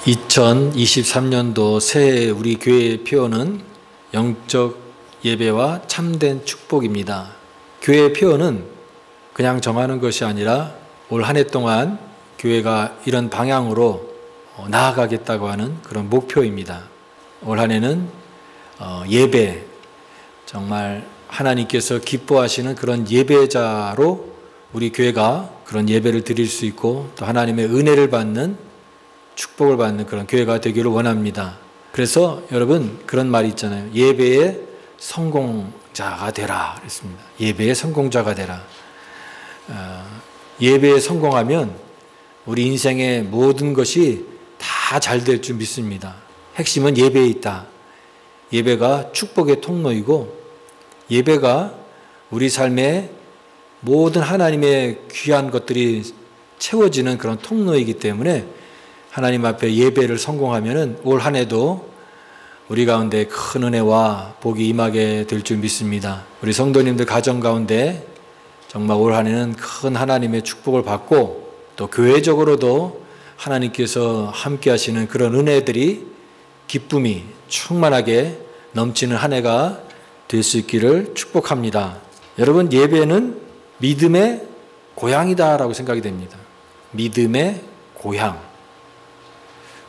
2023년도 새해 우리 교회의 표어는 영적 예배와 참된 축복입니다. 교회의 표어는 그냥 정하는 것이 아니라 올 한 해 동안 교회가 이런 방향으로 나아가겠다고 하는 그런 목표입니다. 올 한 해는 예배, 정말 하나님께서 기뻐하시는 그런 예배자로 우리 교회가 그런 예배를 드릴 수 있고 또 하나님의 은혜를 받는 축복을 받는 그런 교회가 되기를 원합니다. 그래서 여러분 그런 말이 있잖아요. 예배의 성공자가 되라 그랬습니다. 예배의 성공자가 되라. 예배에 성공하면 우리 인생의 모든 것이 다 잘 될 줄 믿습니다. 핵심은 예배에 있다. 예배가 축복의 통로이고 예배가 우리 삶의 모든 하나님의 귀한 것들이 채워지는 그런 통로이기 때문에 하나님 앞에 예배를 성공하면은 올 한 해도 우리 가운데 큰 은혜와 복이 임하게 될 줄 믿습니다. 우리 성도님들 가정 가운데 정말 올 한 해는 큰 하나님의 축복을 받고 또 교회적으로도 하나님께서 함께 하시는 그런 은혜들이 기쁨이 충만하게 넘치는 한 해가 될 수 있기를 축복합니다. 여러분 예배는 믿음의 고향이다라고 생각이 됩니다. 믿음의 고향.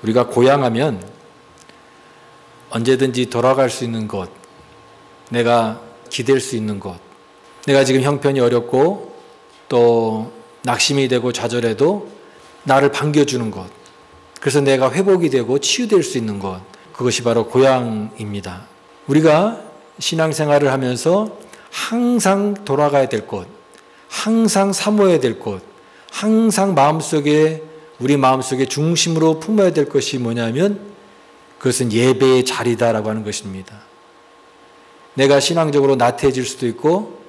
우리가 고향하면 언제든지 돌아갈 수 있는 곳, 내가 기댈 수 있는 곳, 내가 지금 형편이 어렵고 또 낙심이 되고 좌절해도 나를 반겨주는 곳, 그래서 내가 회복이 되고 치유될 수 있는 곳, 그것이 바로 고향입니다. 우리가 신앙생활을 하면서 항상 돌아가야 될 곳, 항상 사모해야 될 곳, 항상 우리 마음속에 중심으로 품어야 될 것이 뭐냐면 그것은 예배의 자리다라고 하는 것입니다. 내가 신앙적으로 나태해질 수도 있고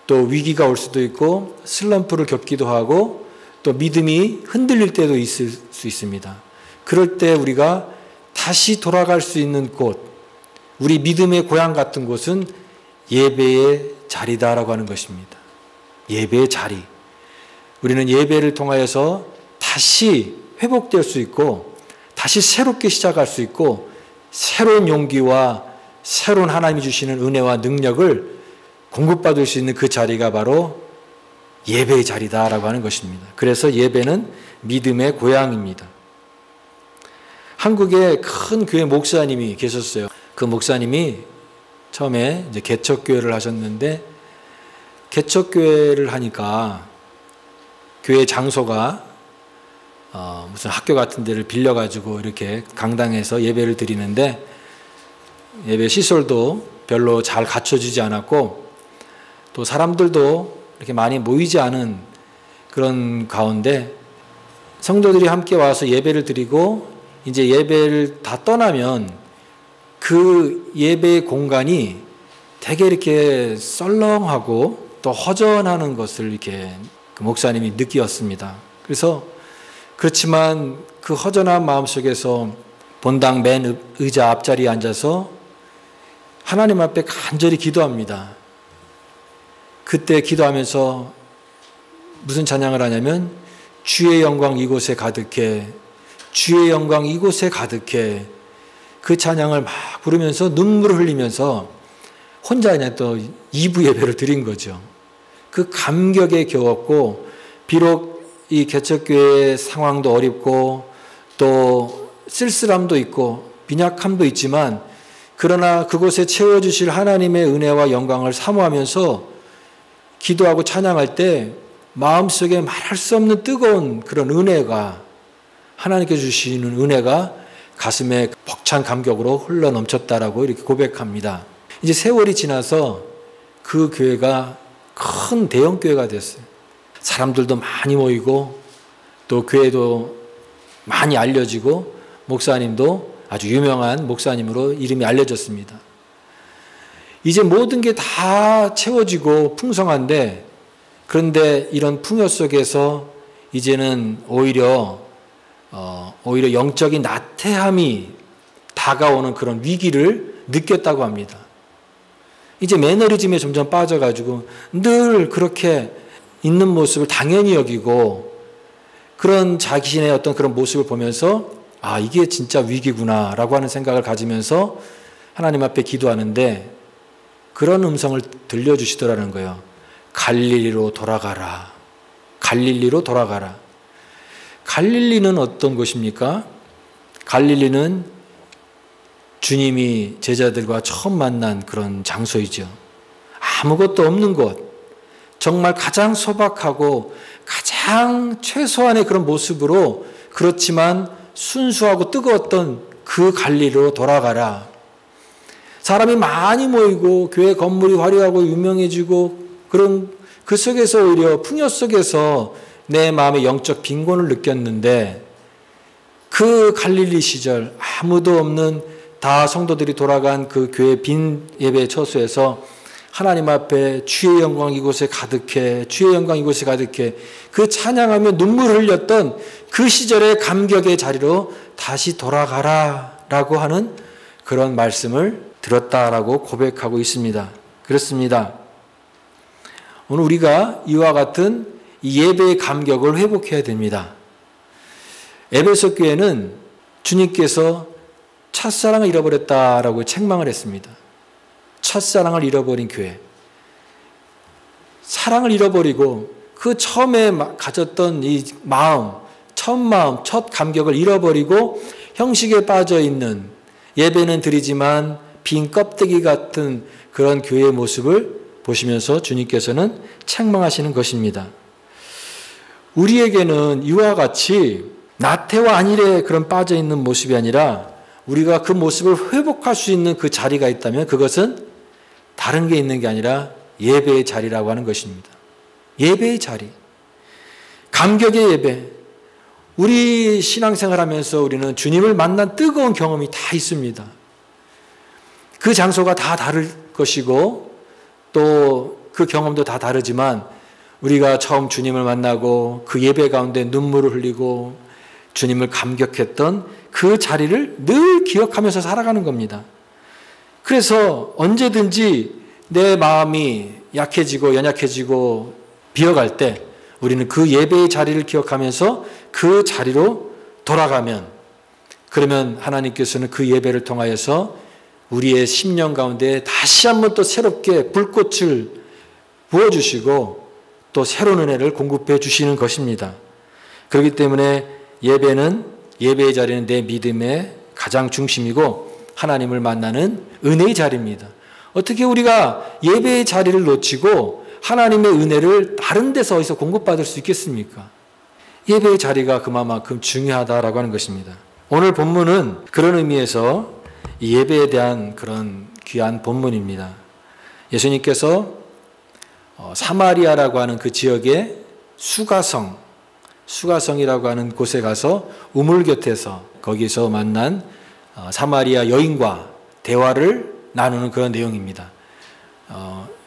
또 위기가 올 수도 있고 슬럼프를 겪기도 하고 또 믿음이 흔들릴 때도 있을 수 있습니다. 그럴 때 우리가 다시 돌아갈 수 있는 곳, 우리 믿음의 고향 같은 곳은 예배의 자리다라고 하는 것입니다. 예배의 자리. 우리는 예배를 통하여서 다시 회복될 수 있고 다시 새롭게 시작할 수 있고 새로운 용기와 새로운 하나님이 주시는 은혜와 능력을 공급받을 수 있는 그 자리가 바로 예배의 자리다라고 하는 것입니다. 그래서 예배는 믿음의 고향입니다. 한국에 큰 교회 목사님이 계셨어요. 그 목사님이 처음에 이제 개척교회를 하셨는데 개척교회를 하니까 교회 장소가 무슨 학교 같은 데를 빌려가지고 이렇게 강당에서 예배를 드리는데 예배 시설도 별로 잘 갖춰지지 않았고 또 사람들도 이렇게 많이 모이지 않은 그런 가운데 성도들이 함께 와서 예배를 드리고 이제 예배를 다 떠나면 그 예배의 공간이 되게 이렇게 썰렁하고 또 허전하는 것을 이렇게 그 목사님이 느끼었습니다. 그렇지만 그 허전한 마음속에서 본당 맨 의자 앞자리에 앉아서 하나님 앞에 간절히 기도합니다. 그때 기도하면서 무슨 찬양을 하냐면 주의 영광 이곳에 가득해, 주의 영광 이곳에 가득해, 그 찬양을 막 부르면서 눈물을 흘리면서 혼자 그냥 또 2부 예배를 드린 거죠. 그 감격에 겨웠고 비록 이 개척교회의 상황도 어렵고 또 쓸쓸함도 있고 빈약함도 있지만 그러나 그곳에 채워주실 하나님의 은혜와 영광을 사모하면서 기도하고 찬양할 때 마음속에 말할 수 없는 뜨거운 그런 은혜가 하나님께서 주시는 은혜가 가슴에 벅찬 감격으로 흘러 넘쳤다라고 이렇게 고백합니다. 이제 세월이 지나서 그 교회가 큰 대형교회가 됐어요. 사람들도 많이 모이고 또 교회도 많이 알려지고 목사님도 아주 유명한 목사님으로 이름이 알려졌습니다. 이제 모든 게 다 채워지고 풍성한데 그런데 이런 풍요 속에서 이제는 오히려 영적인 나태함이 다가오는 그런 위기를 느꼈다고 합니다. 이제 매너리즘에 점점 빠져가지고 늘 그렇게 있는 모습을 당연히 여기고 그런 자신의 어떤 그런 모습을 보면서 아, 이게 진짜 위기구나 라고 하는 생각을 가지면서 하나님 앞에 기도하는데 그런 음성을 들려주시더라는 거예요. 갈릴리로 돌아가라. 갈릴리로 돌아가라. 갈릴리는 어떤 곳입니까? 갈릴리는 주님이 제자들과 처음 만난 그런 장소이죠. 아무것도 없는 곳, 정말 가장 소박하고 가장 최소한의 그런 모습으로 그렇지만 순수하고 뜨거웠던 그 갈릴리로 돌아가라. 사람이 많이 모이고 교회 건물이 화려하고 유명해지고 그런 그 속에서 오히려 풍요 속에서 내 마음의 영적 빈곤을 느꼈는데 그 갈릴리 시절 아무도 없는 다 성도들이 돌아간 그 교회 빈 예배 처소에서 하나님 앞에 주의 영광 이곳에 가득해, 주의 영광 이곳에 가득해 그 찬양하며 눈물 흘렸던 그 시절의 감격의 자리로 다시 돌아가라 라고 하는 그런 말씀을 들었다라고 고백하고 있습니다. 그렇습니다. 오늘 우리가 이와 같은 이 예배의 감격을 회복해야 됩니다. 에베소 교회는 주님께서 첫사랑을 잃어버렸다라고 책망을 했습니다. 첫사랑을 잃어버린 교회. 사랑을 잃어버리고 그 처음에 가졌던 이 마음, 첫 감격을 잃어버리고 형식에 빠져 있는 예배는 드리지만 빈 껍데기 같은 그런 교회의 모습을 보시면서 주님께서는 책망하시는 것입니다. 우리에게는 이와 같이 나태와 안일에 그런 빠져 있는 모습이 아니라 우리가 그 모습을 회복할 수 있는 그 자리가 있다면 그것은 다른 게 있는 게 아니라 예배의 자리라고 하는 것입니다. 예배의 자리. 감격의 예배. 우리 신앙생활 하면서 우리는 주님을 만난 뜨거운 경험이 다 있습니다. 그 장소가 다 다를 것이고 또 그 경험도 다 다르지만 우리가 처음 주님을 만나고 그 예배 가운데 눈물을 흘리고 주님을 감격했던 그 자리를 늘 기억하면서 살아가는 겁니다. 그래서 언제든지 내 마음이 약해지고 연약해지고 비어갈 때 우리는 그 예배의 자리를 기억하면서 그 자리로 돌아가면 그러면 하나님께서는 그 예배를 통하여서 우리의 심령 가운데 다시 한번 또 새롭게 불꽃을 부어주시고 또 새로운 은혜를 공급해 주시는 것입니다. 그렇기 때문에 예배의 자리는 내 믿음의 가장 중심이고 하나님을 만나는 은혜의 자리입니다. 어떻게 우리가 예배의 자리를 놓치고 하나님의 은혜를 다른 데서 어디서 공급받을 수 있겠습니까? 예배의 자리가 그만큼 중요하다라고 하는 것입니다. 오늘 본문은 그런 의미에서 이 예배에 대한 그런 귀한 본문입니다. 예수님께서 사마리아라고 하는 그 지역의 수가성이라고 하는 곳에 가서 우물 곁에서 거기서 만난 사마리아 여인과 대화를 나누는 그런 내용입니다.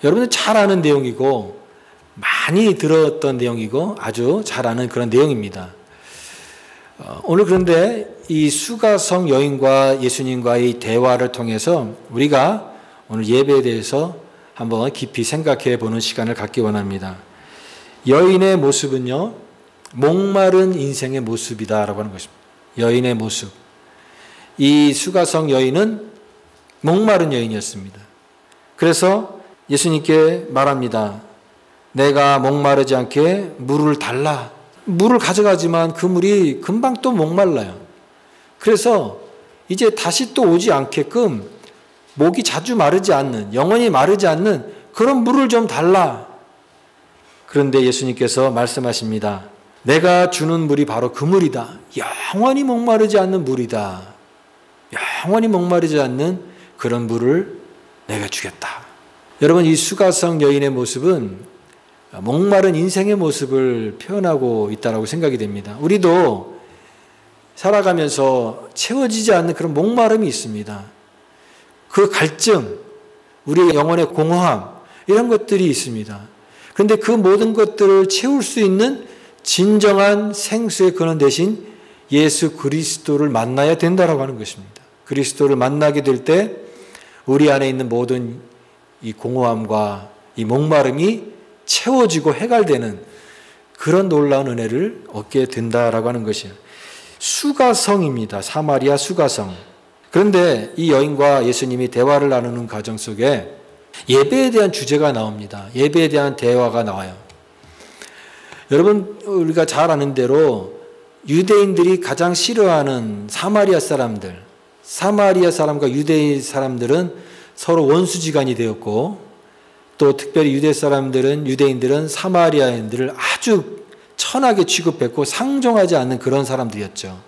여러분들 잘 아는 내용이고 많이 들었던 내용이고 아주 잘 아는 그런 내용입니다. 오늘 그런데 이 수가성 여인과 예수님과의 대화를 통해서 우리가 오늘 예배에 대해서 한번 깊이 생각해 보는 시간을 갖기 원합니다. 여인의 모습은요, 목마른 인생의 모습이다라고 하는 것입니다. 여인의 모습. 이 수가성 여인은 목마른 여인이었습니다. 그래서 예수님께 말합니다. 내가 목마르지 않게 물을 달라. 물을 가져가지만 그 물이 금방 또 목말라요. 그래서 이제 다시 또 오지 않게끔 목이 자주 마르지 않는, 영원히 마르지 않는 그런 물을 좀 달라. 그런데 예수님께서 말씀하십니다. 내가 주는 물이 바로 그 물이다. 영원히 목마르지 않는 물이다. 영원히 목마르지 않는 그런 물을 내가 주겠다. 여러분, 이 수가성 여인의 모습은 목마른 인생의 모습을 표현하고 있다고 생각이 됩니다. 우리도 살아가면서 채워지지 않는 그런 목마름이 있습니다. 그 갈증, 우리의 영혼의 공허함, 이런 것들이 있습니다. 그런데 그 모든 것들을 채울 수 있는 진정한 생수의 근원 대신 예수 그리스도를 만나야 된다라고 하는 것입니다. 그리스도를 만나게 될 때 우리 안에 있는 모든 이 공허함과 이 목마름이 채워지고 해갈되는 그런 놀라운 은혜를 얻게 된다라고 하는 것이에요. 수가성입니다. 사마리아 수가성. 그런데 이 여인과 예수님이 대화를 나누는 과정 속에 예배에 대한 주제가 나옵니다. 예배에 대한 대화가 나와요. 여러분, 우리가 잘 아는 대로 유대인들이 가장 싫어하는 사마리아 사람들, 사마리아 사람과 유대 사람들은 서로 원수지간이 되었고, 또 특별히 유대인들은 사마리아인들을 아주 천하게 취급했고 상종하지 않는 그런 사람들이었죠.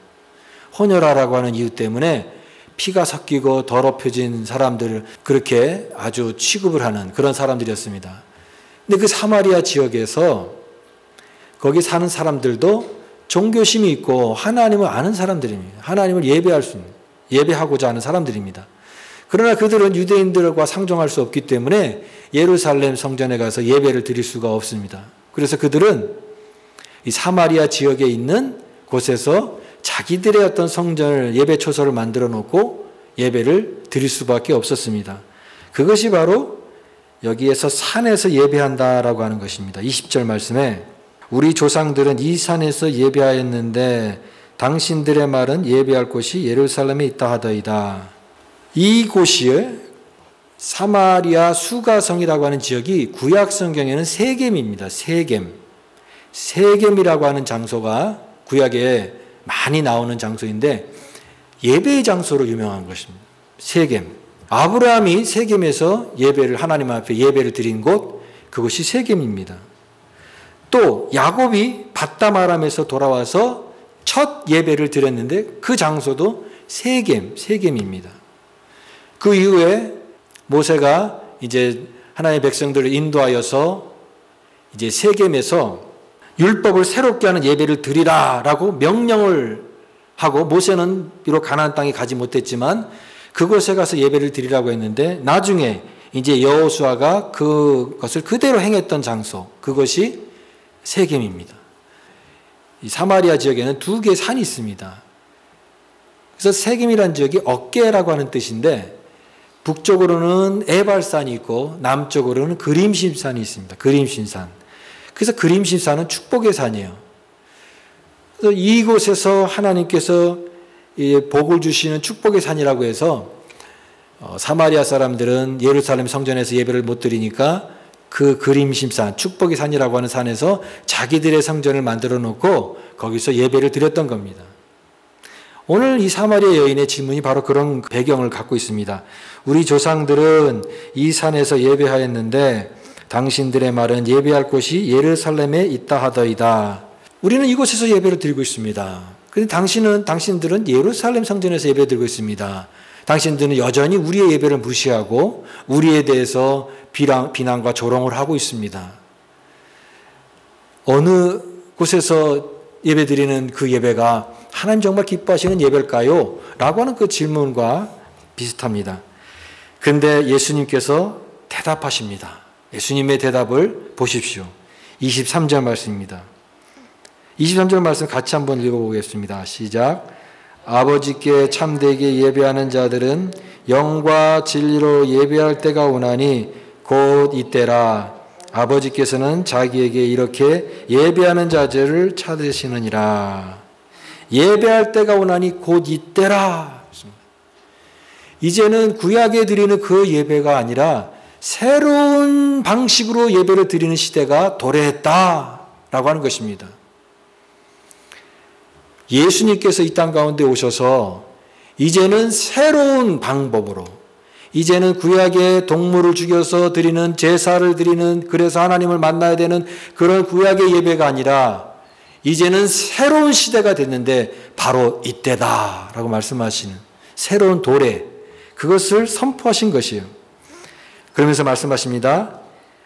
혼혈하라고 하는 이유 때문에 피가 섞이고 더럽혀진 사람들을 그렇게 아주 취급을 하는 그런 사람들이었습니다. 근데 그 사마리아 지역에서 거기 사는 사람들도 종교심이 있고 하나님을 아는 사람들입니다. 하나님을 예배하고자 하는 사람들입니다. 그러나 그들은 유대인들과 상종할 수 없기 때문에 예루살렘 성전에 가서 예배를 드릴 수가 없습니다. 그래서 그들은 이 사마리아 지역에 있는 곳에서 자기들의 어떤 성전을, 예배 초소를 만들어 놓고 예배를 드릴 수밖에 없었습니다. 그것이 바로 여기에서 산에서 예배한다라고 하는 것입니다. 20절 말씀에 우리 조상들은 이 산에서 예배하였는데 당신들의 말은 예배할 곳이 예루살렘에 있다 하더이다. 이 곳이 사마리아 수가성이라고 하는 지역이 구약 성경에는 세겜입니다. 세겜이라고 하는 장소가 구약에 많이 나오는 장소인데 예배의 장소로 유명한 것입니다. 세겜. 아브라함이 세겜에서 하나님 앞에 예배를 드린 곳, 그것이 세겜입니다. 또 야곱이 밧담아람에서 돌아와서 첫 예배를 드렸는데 그 장소도 세겜입니다. 그 이후에 모세가 이제 하나님의 백성들을 인도하여서 이제 세겜에서 율법을 새롭게 하는 예배를 드리라라고 명령을 하고, 모세는 비록 가나안 땅에 가지 못했지만 그곳에 가서 예배를 드리라고 했는데 나중에 이제 여호수아가 그것을 그대로 행했던 장소, 그것이 세겜입니다. 이 사마리아 지역에는 두 개의 산이 있습니다. 그래서 세겜이라는 지역이 어깨라고 하는 뜻인데 북쪽으로는 에발산이 있고 남쪽으로는 그림심산이 있습니다. 그림심산. 그래서 그림심산은 축복의 산이에요. 그래서 이곳에서 하나님께서 복을 주시는 축복의 산이라고 해서 사마리아 사람들은 예루살렘 성전에서 예배를 못 드리니까 그 그림심산, 축복의 산이라고 하는 산에서 자기들의 성전을 만들어 놓고 거기서 예배를 드렸던 겁니다. 오늘 이 사마리아 여인의 질문이 바로 그런 배경을 갖고 있습니다. 우리 조상들은 이 산에서 예배하였는데 당신들의 말은 예배할 곳이 예루살렘에 있다 하더이다. 우리는 이곳에서 예배를 드리고 있습니다. 그런데 당신들은 예루살렘 성전에서 예배 드리고 있습니다. 당신들은 여전히 우리의 예배를 무시하고 우리에 대해서 비난과 조롱을 하고 있습니다. 어느 곳에서 예배 드리는 그 예배가 하나님 정말 기뻐하시는 예배일까요? 라고 하는 그 질문과 비슷합니다. 그런데 예수님께서 대답하십니다. 예수님의 대답을 보십시오. 23절 말씀입니다. 23절 말씀 같이 한번 읽어보겠습니다. 시작. 아버지께 참되게 예배하는 자들은 영과 진리로 예배할 때가 오나니 곧 이때라. 아버지께서는 자기에게 이렇게 예배하는 자들을 찾으시느니라. 예배할 때가 오나니 곧 이때라. 이제는 구약에 드리는 그 예배가 아니라 새로운 방식으로 예배를 드리는 시대가 도래했다라고 하는 것입니다. 예수님께서 이 땅 가운데 오셔서 이제는 새로운 방법으로, 이제는 구약의 동물을 죽여서 드리는, 제사를 드리는, 그래서 하나님을 만나야 되는 그런 구약의 예배가 아니라 이제는 새로운 시대가 됐는데 바로 이때다라고 말씀하시는 새로운 도래, 그것을 선포하신 것이에요. 그러면서 말씀하십니다.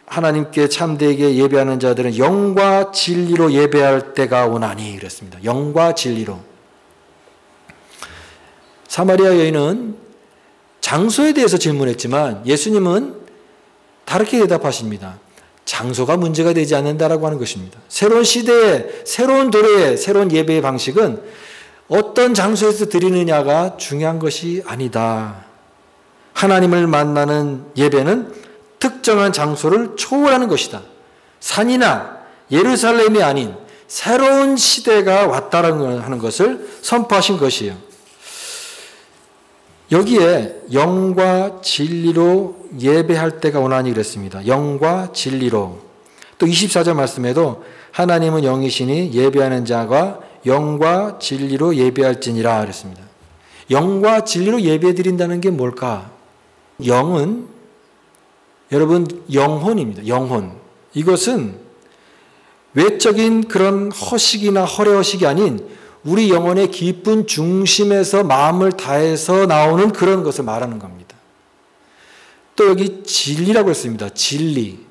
하나님께 참되게 예배하는 자들은 영과 진리로 예배할 때가 오나니 그랬습니다. 영과 진리로. 사마리아 여인은 장소에 대해서 질문했지만 예수님은 다르게 대답하십니다. 장소가 문제가 되지 않는다라고 하는 것입니다. 새로운 시대에, 새로운 도래에, 새로운 예배의 방식은 어떤 장소에서 드리느냐가 중요한 것이 아니다. 하나님을 만나는 예배는 특정한 장소를 초월하는 것이다. 산이나 예루살렘이 아닌 새로운 시대가 왔다라는 하는 것을 선포하신 것이에요. 여기에 영과 진리로 예배할 때가 오나니 그랬습니다. 영과 진리로. 또 24절 말씀에도 하나님은 영이시니 예배하는 자가 영과 진리로 예배할지니라 그랬습니다. 영과 진리로 예배 드린다는 게 뭘까? 영은 여러분 영혼입니다. 영혼. 이것은 외적인 그런 허식이나 허례허식이 아닌 우리 영혼의 깊은 중심에서 마음을 다해서 나오는 그런 것을 말하는 겁니다. 또 여기 진리라고 했습니다. 진리.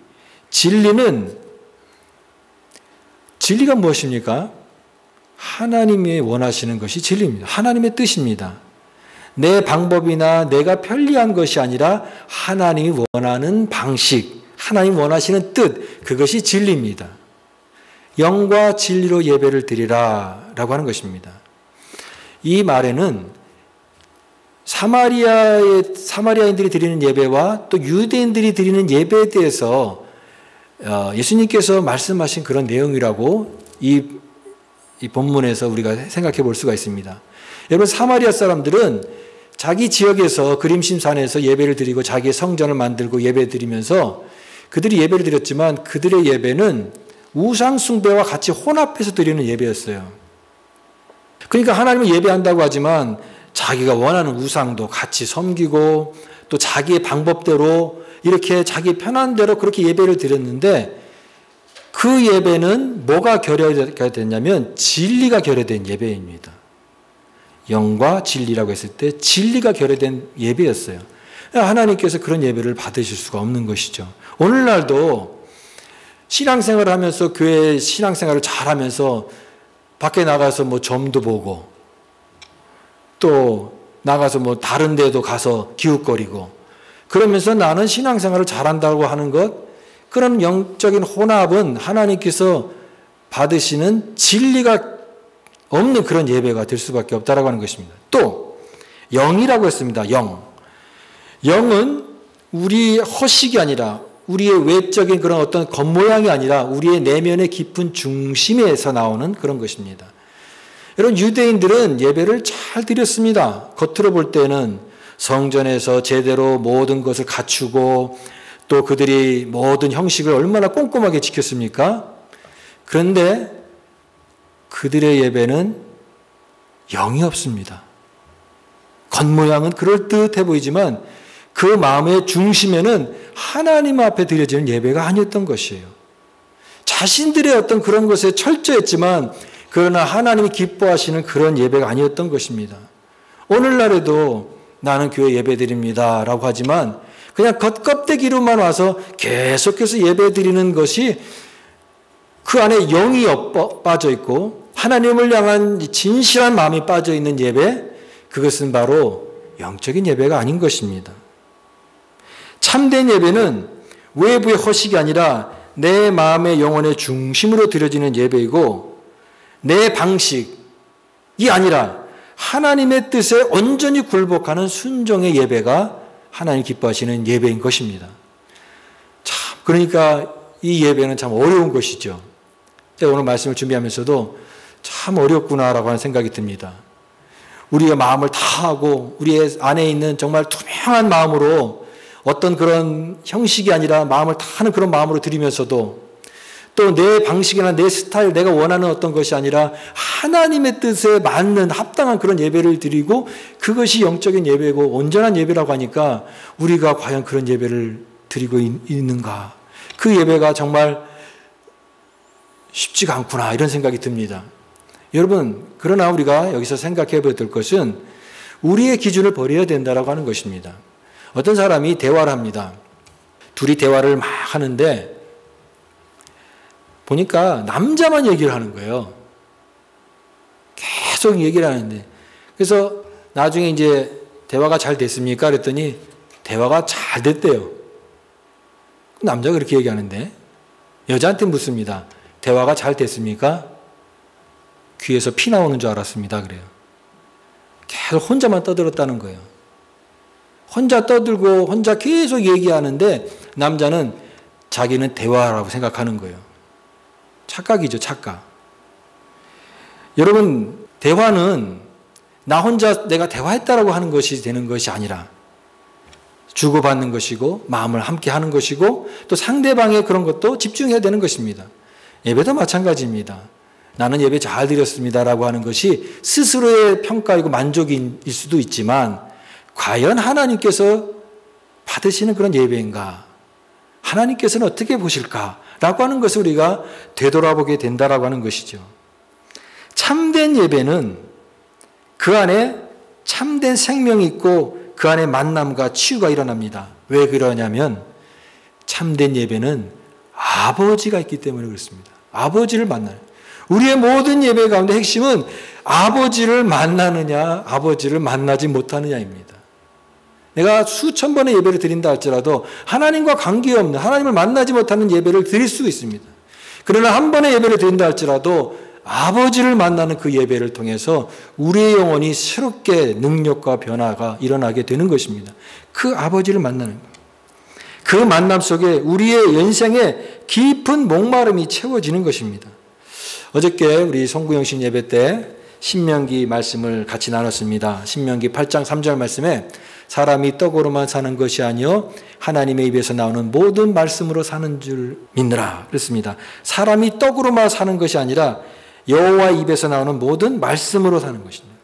진리가 무엇입니까? 하나님이 원하시는 것이 진리입니다. 하나님의 뜻입니다. 내 방법이나 내가 편리한 것이 아니라 하나님이 원하는 방식, 하나님 원하시는 뜻, 그것이 진리입니다. 영과 진리로 예배를 드리라 라고 하는 것입니다. 이 말에는 사마리아인들이 드리는 예배와 또 유대인들이 드리는 예배에 대해서 예수님께서 말씀하신 그런 내용이라고 이 본문에서 우리가 생각해 볼 수가 있습니다. 여러분, 사마리아 사람들은 자기 지역에서 그림심산에서 예배를 드리고 자기의 성전을 만들고 예배 드리면서 그들이 예배를 드렸지만 그들의 예배는 우상 숭배와 같이 혼합해서 드리는 예배였어요. 그러니까 하나님을 예배한다고 하지만 자기가 원하는 우상도 같이 섬기고 또 자기의 방법대로 이렇게 자기 편한 대로 그렇게 예배를 드렸는데 그 예배는 뭐가 결여가 됐냐면 진리가 결여된 예배입니다. 영과 진리라고 했을 때 진리가 결여된 예배였어요. 하나님께서 그런 예배를 받으실 수가 없는 것이죠. 오늘날도 신앙생활을 하면서 교회 신앙생활을 잘하면서 밖에 나가서 뭐 점도 보고 또 나가서 뭐 다른 데도 가서 기웃거리고 그러면서 나는 신앙생활을 잘한다고 하는 것, 그런 영적인 혼합은 하나님께서 받으시는 진리가 없는 그런 예배가 될 수밖에 없다라고 하는 것입니다. 또 영이라고 했습니다. 영은 우리의 허식이 아니라 우리의 외적인 그런 어떤 겉모양이 아니라 우리의 내면의 깊은 중심에서 나오는 그런 것입니다. 여러분, 유대인들은 예배를 잘 드렸습니다. 겉으로 볼 때는 성전에서 제대로 모든 것을 갖추고 또 그들이 모든 형식을 얼마나 꼼꼼하게 지켰습니까? 그런데 그들의 예배는 영이 없습니다. 겉모양은 그럴듯해 보이지만 그 마음의 중심에는 하나님 앞에 드려지는 예배가 아니었던 것이에요. 자신들의 어떤 그런 것에 철저했지만 그러나 하나님이 기뻐하시는 그런 예배가 아니었던 것입니다. 오늘날에도 나는 교회 예배 드립니다 라고 하지만 그냥 겉껍데기로만 와서 계속해서 예배 드리는 것이 그 안에 영이 빠져 있고 하나님을 향한 진실한 마음이 빠져 있는 예배, 그것은 바로 영적인 예배가 아닌 것입니다. 참된 예배는 외부의 허식이 아니라 내 마음의 영혼의 중심으로 드려지는 예배이고 내 방식이 아니라 하나님의 뜻에 온전히 굴복하는 순종의 예배가 하나님 기뻐하시는 예배인 것입니다. 참, 그러니까 이 예배는 참 어려운 것이죠. 제가 오늘 말씀을 준비하면서도 참 어렵구나라고 하는 생각이 듭니다. 우리의 마음을 다하고 우리의 안에 있는 정말 투명한 마음으로 어떤 그런 형식이 아니라 마음을 다하는 그런 마음으로 드리면서도 또 내 방식이나 내 스타일, 내가 원하는 어떤 것이 아니라 하나님의 뜻에 맞는 합당한 그런 예배를 드리고 그것이 영적인 예배고 온전한 예배라고 하니까 우리가 과연 그런 예배를 드리고 있는가? 그 예배가 정말 쉽지가 않구나 이런 생각이 듭니다. 여러분, 그러나 우리가 여기서 생각해 봐야 될 것은 우리의 기준을 버려야 된다라고 하는 것입니다. 어떤 사람이 대화를 합니다. 둘이 대화를 막 하는데 보니까 남자만 얘기를 하는 거예요. 계속 얘기를 하는데. 그래서 나중에 이제 대화가 잘 됐습니까? 그랬더니 대화가 잘 됐대요. 남자가 그렇게 얘기하는데 여자한테 묻습니다. 대화가 잘 됐습니까? 귀에서 피 나오는 줄 알았습니다. 그래요. 계속 혼자만 떠들었다는 거예요. 혼자 떠들고 혼자 계속 얘기하는데 남자는 자기는 대화라고 생각하는 거예요. 착각이죠, 착각. 여러분, 대화는 나 혼자 내가 대화했다라고 하는 것이 되는 것이 아니라 주고받는 것이고 마음을 함께 하는 것이고 또 상대방의 그런 것도 집중해야 되는 것입니다. 예배도 마찬가지입니다. 나는 예배 잘 드렸습니다라고 하는 것이 스스로의 평가이고 만족일 수도 있지만 과연 하나님께서 받으시는 그런 예배인가? 하나님께서는 어떻게 보실까라고 하는 것을 우리가 되돌아보게 된다라고 하는 것이죠. 참된 예배는 그 안에 참된 생명이 있고 그 안에 만남과 치유가 일어납니다. 왜 그러냐면 참된 예배는 아버지가 있기 때문에 그렇습니다. 아버지를 만나는. 우리의 모든 예배 가운데 핵심은 아버지를 만나느냐, 아버지를 만나지 못하느냐입니다. 내가 수천 번의 예배를 드린다 할지라도 하나님과 관계없는, 하나님을 만나지 못하는 예배를 드릴 수 있습니다. 그러나 한 번의 예배를 드린다 할지라도 아버지를 만나는 그 예배를 통해서 우리의 영혼이 새롭게 능력과 변화가 일어나게 되는 것입니다. 그 아버지를 만나는 것. 그 만남 속에 우리의 인생의 깊은 목마름이 채워지는 것입니다. 어저께 우리 송구영신 예배 때 신명기 말씀을 같이 나눴습니다. 신명기 8장 3절 말씀에 사람이 떡으로만 사는 것이 아니요 하나님의 입에서 나오는 모든 말씀으로 사는 줄 믿느라 그랬습니다. 사람이 떡으로만 사는 것이 아니라 여호와 입에서 나오는 모든 말씀으로 사는 것입니다.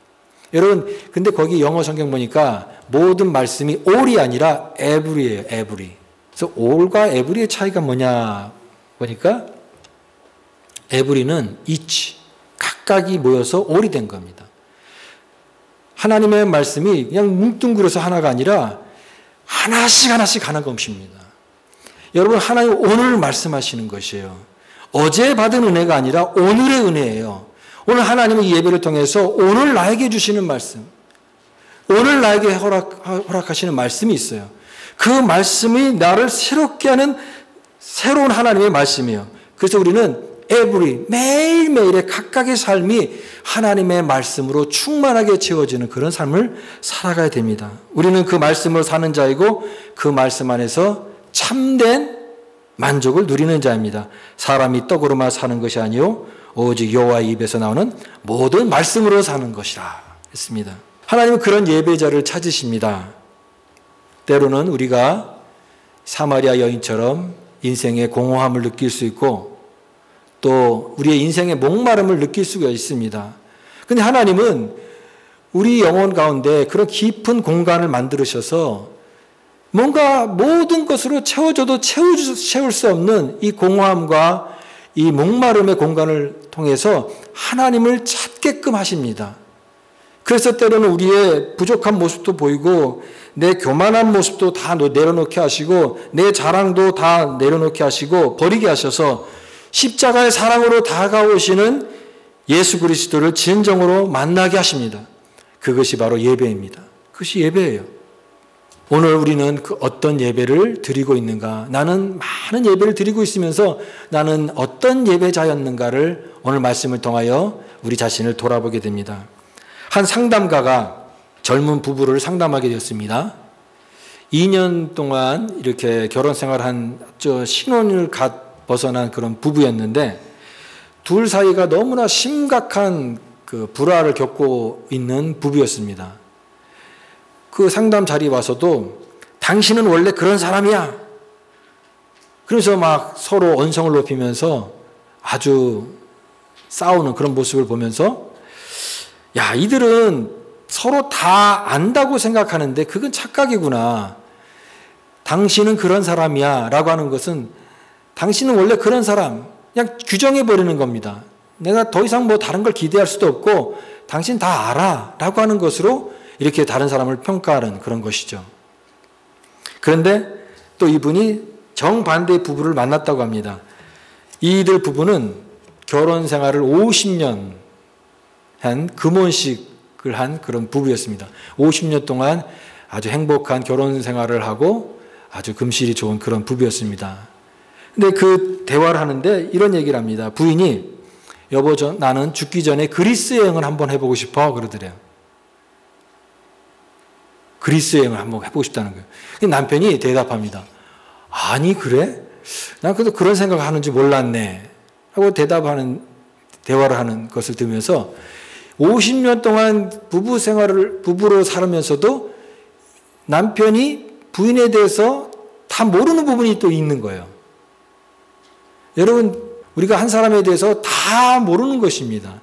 여러분, 근데 거기 영어 성경 보니까 모든 말씀이 all이 아니라 every예요. every. 그래서 all과 every의 차이가 뭐냐 보니까 every는 each, 각각이 모여서 all이 된 겁니다. 하나님의 말씀이 그냥 뭉뚱그려서 하나가 아니라 하나씩 하는 것입니다. 여러분, 하나님 오늘 말씀하시는 것이에요. 어제 받은 은혜가 아니라 오늘의 은혜예요. 오늘 하나님의 예배를 통해서 오늘 나에게 주시는 말씀, 오늘 나에게 허락하시는 말씀이 있어요. 그 말씀이 나를 새롭게 하는 새로운 하나님의 말씀이에요. 그래서 우리는 매일매일의 각각의 삶이 하나님의 말씀으로 충만하게 채워지는 그런 삶을 살아가야 됩니다. 우리는 그 말씀으로 사는 자이고 그 말씀 안에서 참된 만족을 누리는 자입니다. 사람이 떡으로만 사는 것이 아니요 오직 여호와의 입에서 나오는 모든 말씀으로 사는 것이라 했습니다. 하나님은 그런 예배자를 찾으십니다. 때로는 우리가 사마리아 여인처럼 인생의 공허함을 느낄 수 있고 또 우리의 인생의 목마름을 느낄 수가 있습니다. 그런데 하나님은 우리 영혼 가운데 그런 깊은 공간을 만들으셔서 뭔가 모든 것으로 채워줘도 채울 수 없는 이 공허함과 이 목마름의 공간을 통해서 하나님을 찾게끔 하십니다. 그래서 때로는 우리의 부족한 모습도 보이고 내 교만한 모습도 다 내려놓게 하시고 내 자랑도 다 내려놓게 하시고 버리게 하셔서 십자가의 사랑으로 다가오시는 예수 그리스도를 진정으로 만나게 하십니다. 그것이 바로 예배입니다. 그것이 예배예요. 오늘 우리는 그 어떤 예배를 드리고 있는가? 나는 많은 예배를 드리고 있으면서 나는 어떤 예배자였는가를 오늘 말씀을 통하여 우리 자신을 돌아보게 됩니다. 한 상담가가 젊은 부부를 상담하게 되었습니다. 2년 동안 이렇게 결혼 생활한 신혼을 벗어난 그런 부부였는데 둘 사이가 너무나 심각한 그 불화를 겪고 있는 부부였습니다. 그 상담 자리에 와서도 당신은 원래 그런 사람이야. 그래서 막 서로 언성을 높이면서 아주 싸우는 그런 모습을 보면서 야, 이들은 서로 다 안다고 생각하는데 그건 착각이구나. 당신은 그런 사람이야 라고 하는 것은 당신은 원래 그런 사람, 그냥 규정해버리는 겁니다. 내가 더 이상 뭐 다른 걸 기대할 수도 없고 당신 다 알아 라고 하는 것으로 이렇게 다른 사람을 평가하는 그런 것이죠. 그런데 또 이분이 정반대의 부부를 만났다고 합니다. 이들 부부는 결혼 생활을 50년 한 금혼식을 한 그런 부부였습니다. 50년 동안 아주 행복한 결혼 생활을 하고 아주 금실이 좋은 그런 부부였습니다. 근데 그 대화를 하는데 이런 얘기를 합니다. 부인이 여보, 나는 죽기 전에 그리스 여행을 한번 해보고 싶어 그러더래요. 그리스 여행을 한번 해보고 싶다는 거예요. 남편이 대답합니다. 아니 그래? 난 그래도 그런 생각을 하는지 몰랐네 하고 대답하는 대화를 하는 것을 들으면서 50년 동안 부부로 살면서도 남편이 부인에 대해서 다 모르는 부분이 또 있는 거예요. 여러분, 우리가 한 사람에 대해서 다 모르는 것입니다.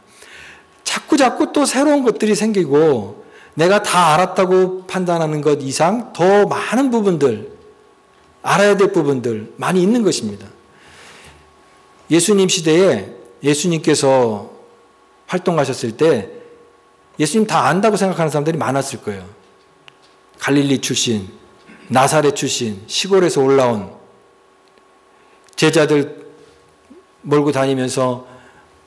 자꾸 또 새로운 것들이 생기고 내가 다 알았다고 판단하는 것 이상 더 많은 부분들, 알아야 될 부분들 많이 있는 것입니다. 예수님 시대에 예수님께서 활동하셨을 때 예수님 다 안다고 생각하는 사람들이 많았을 거예요. 갈릴리 출신, 나사렛 출신, 시골에서 올라온 제자들 몰고 다니면서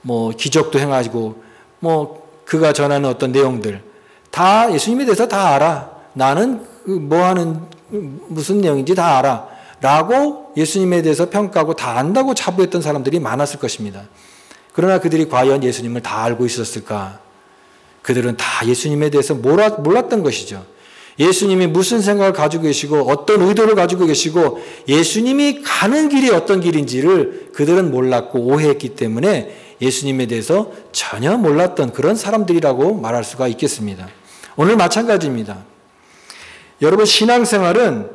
뭐 기적도 행하고 뭐 그가 전하는 어떤 내용들 다 예수님에 대해서 다 알아. 나는 뭐 하는 무슨 내용인지 다 알아. 라고 예수님에 대해서 평가하고 다 안다고 자부했던 사람들이 많았을 것입니다. 그러나 그들이 과연 예수님을 다 알고 있었을까? 그들은 다 예수님에 대해서 몰랐던 것이죠. 예수님이 무슨 생각을 가지고 계시고 어떤 의도를 가지고 계시고 예수님이 가는 길이 어떤 길인지를 그들은 몰랐고 오해했기 때문에 예수님에 대해서 전혀 몰랐던 그런 사람들이라고 말할 수가 있겠습니다. 오늘 마찬가지입니다. 여러분, 신앙생활은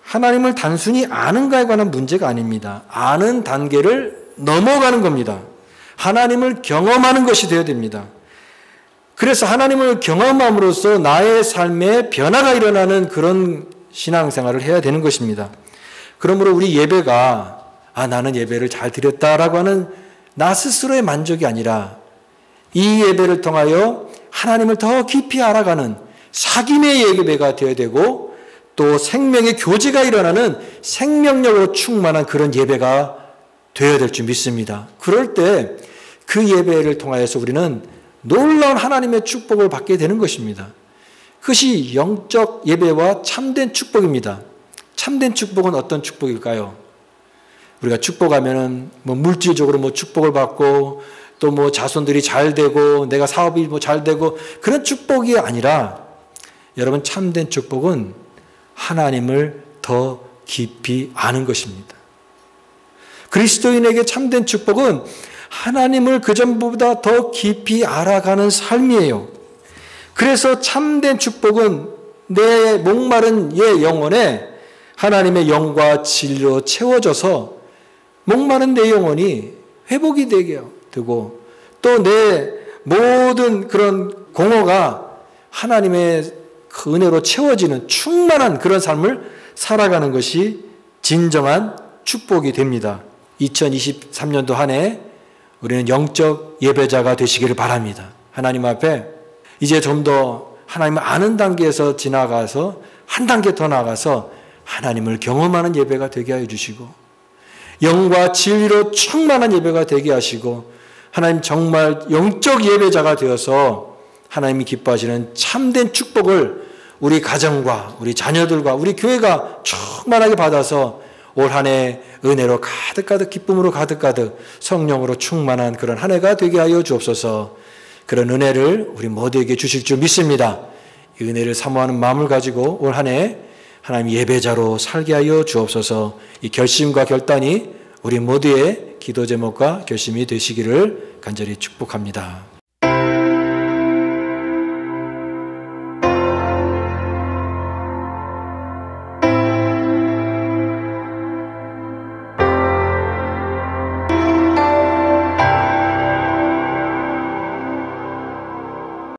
하나님을 단순히 아는가에 관한 문제가 아닙니다. 아는 단계를 넘어가는 겁니다. 하나님을 경험하는 것이 되어야 됩니다. 그래서 하나님을 경험함으로써 나의 삶에 변화가 일어나는 그런 신앙생활을 해야 되는 것입니다. 그러므로 우리 예배가 나는 예배를 잘 드렸다라고 하는 나 스스로의 만족이 아니라 이 예배를 통하여 하나님을 더 깊이 알아가는 사귐의 예배가 되어야 되고 또 생명의 교제가 일어나는 생명력으로 충만한 그런 예배가 되어야 될 줄 믿습니다. 그럴 때 그 예배를 통하여서 우리는 놀라운 하나님의 축복을 받게 되는 것입니다. 그것이 영적 예배와 참된 축복입니다. 참된 축복은 어떤 축복일까요? 우리가 축복하면은 뭐 물질적으로 뭐 축복을 받고 또 뭐 자손들이 잘 되고 내가 사업이 뭐 잘 되고 그런 축복이 아니라 여러분, 참된 축복은 하나님을 더 깊이 아는 것입니다. 그리스도인에게 참된 축복은 하나님을 그전보다 더 깊이 알아가는 삶이에요. 그래서 참된 축복은 내 목마른 영혼에 하나님의 영과 진리로 채워져서 목마른 내 영혼이 회복이 되고 또 내 모든 그런 공허가 하나님의 그 은혜로 채워지는 충만한 그런 삶을 살아가는 것이 진정한 축복이 됩니다. 2023년도 한 해 우리는 영적 예배자가 되시기를 바랍니다. 하나님 앞에 이제 좀 더 하나님을 아는 단계에서 지나가서 한 단계 더 나아가서 하나님을 경험하는 예배가 되게 하여 주시고 영과 진리로 충만한 예배가 되게 하시고 하나님 정말 영적 예배자가 되어서 하나님이 기뻐하시는 참된 축복을 우리 가정과 우리 자녀들과 우리 교회가 충만하게 받아서 올 한 해 은혜로 가득가득 기쁨으로 가득가득 성령으로 충만한 그런 한 해가 되게 하여 주옵소서. 그런 은혜를 우리 모두에게 주실 줄 믿습니다. 이 은혜를 사모하는 마음을 가지고 올 한 해 하나님 예배자로 살게 하여 주옵소서. 이 결심과 결단이 우리 모두의 기도 제목과 결심이 되시기를 간절히 축복합니다.